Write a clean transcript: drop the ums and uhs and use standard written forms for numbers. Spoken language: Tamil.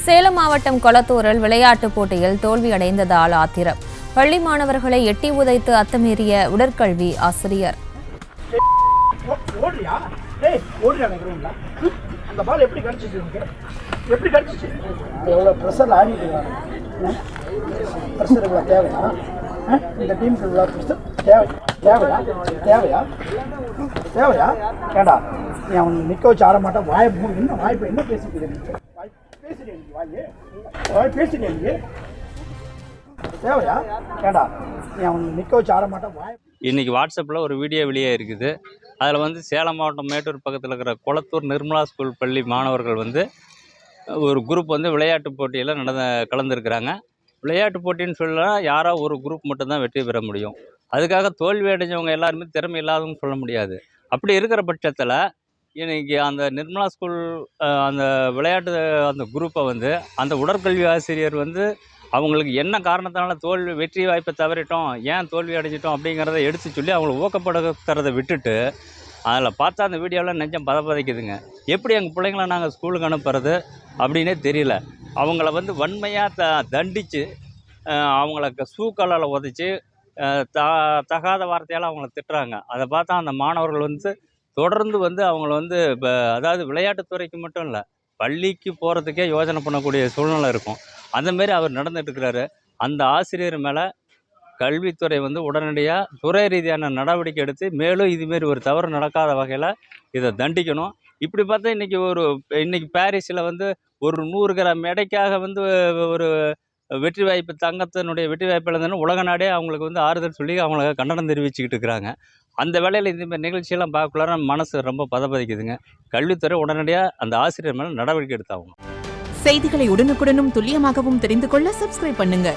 சேலம் மாவட்டம் கொளத்தூரில் விளையாட்டுப் போட்டியில் தோல்வியடைந்ததால் ஆத்திரம். பள்ளி மாணவர்களை எட்டி உதைத்து அத்துமீறிய உடற்கல்வி ஆசிரியர். இந்த டீமுக்கு உள்ள தேவையா தேவையா தேவையா ஏண்டா நீ அவன் நிற்க வச்சு ஆட மாட்டேன். என்ன வாய்ப்பு என்ன பேசிக்கிறேன் பேசிட்டேன் தேவையா ஏண்டா நீ அவன் நிற்க வச்சு ஆட மாட்டேன் வாய்ப்பு. இன்றைக்கி வாட்ஸ்அப்பில் ஒரு வீடியோ வெளியே இருக்குது. அதில் வந்து சேலம் மாவட்டம் மேட்டூர் பக்கத்தில் இருக்கிற கொளத்தூர் நிர்மலா ஸ்கூல் பள்ளி மாணவர்கள் வந்து ஒரு குரூப் வந்து விளையாட்டு போட்டியில் கலந்துருக்கிறாங்க. விளையாட்டு போட்டின்னு சொல்லலாம் யாரோ ஒரு குரூப் மட்டும்தான் வெற்றி பெற முடியும். அதுக்காக தோல்வி அடைஞ்சவங்க எல்லாருமே திறமை இல்லாதவங்க சொல்ல முடியாது. அப்படி இருக்கிற பட்சத்தில் இன்றைக்கி அந்த நிர்மலா ஸ்கூல் அந்த விளையாட்டு அந்த குரூப்பை வந்து அந்த உடற்கல்வி ஆசிரியர் வந்து அவங்களுக்கு என்ன காரணத்தினால வெற்றி வாய்ப்பை தவறிட்டோம், ஏன் தோல்வி அடைஞ்சிட்டோம் அப்படிங்கிறத எடுத்து சொல்லி அவங்களை ஊக்கப்படுத்துறதை விட்டுட்டு அதில் பார்த்தா அந்த வீடியோவில் நெஞ்சம் பதப்பதைக்குதுங்க. எப்படி எங்கள் பிள்ளைங்கள நாங்கள் ஸ்கூலுக்கு அனுப்புறது அப்படின்னே தெரியல. அவங்கள வந்து வன்மையாக தண்டித்து அவங்கள சூக்கலால் உதைச்சி தகாத வார்த்தையால் அவங்கள திட்டுறாங்க. அதை பார்த்தா அந்த மாணவர்கள் வந்து தொடர்ந்து வந்து அவங்கள வந்து இப்போ அதாவது விளையாட்டுத்துறைக்கு மட்டும் இல்லை, பள்ளிக்கு போகிறதுக்கே யோசனை பண்ணக்கூடிய சூழ்நிலை இருக்கும். அந்தமாரி அவர் நடந்துட்டுருக்கிறாரு. அந்த ஆசிரியர் மேலே கல்வித்துறை வந்து உடனடியாக துறை ரீதியான நடவடிக்கை எடுத்து மேலும் இதுமாரி ஒரு தவறு நடக்காத வகையில் இதை தண்டிக்கணும். இப்படி பார்த்தா இன்றைக்கி பாரிஸில் வந்து ஒரு 100 கிராம் எடைக்காக வந்து ஒரு வெற்றி வாய்ப்பு தங்கத்தினுடைய வெற்றி வாய்ப்பு இழந்தோன்னு உலக நாடே அவங்களுக்கு வந்து ஆறுதல் சொல்லி அவங்கள கண்டனம் தெரிவிச்சுக்கிட்டு இருக்கிறாங்க. அந்த வேளையில் இந்தமாதிரி நிகழ்ச்சியெல்லாம் பார்க்கக்குள்ளார மனசு ரொம்ப பதப்பதிக்குதுங்க. கல்வித்துறை உடனடியாக அந்த ஆசிரியர் மேலே நடவடிக்கை எடுத்தாகணும். செய்திகளை உடனுக்குடனும் துல்லியமாகவும் தெரிந்து கொள்ள சப்ஸ்கிரைப் பண்ணுங்க.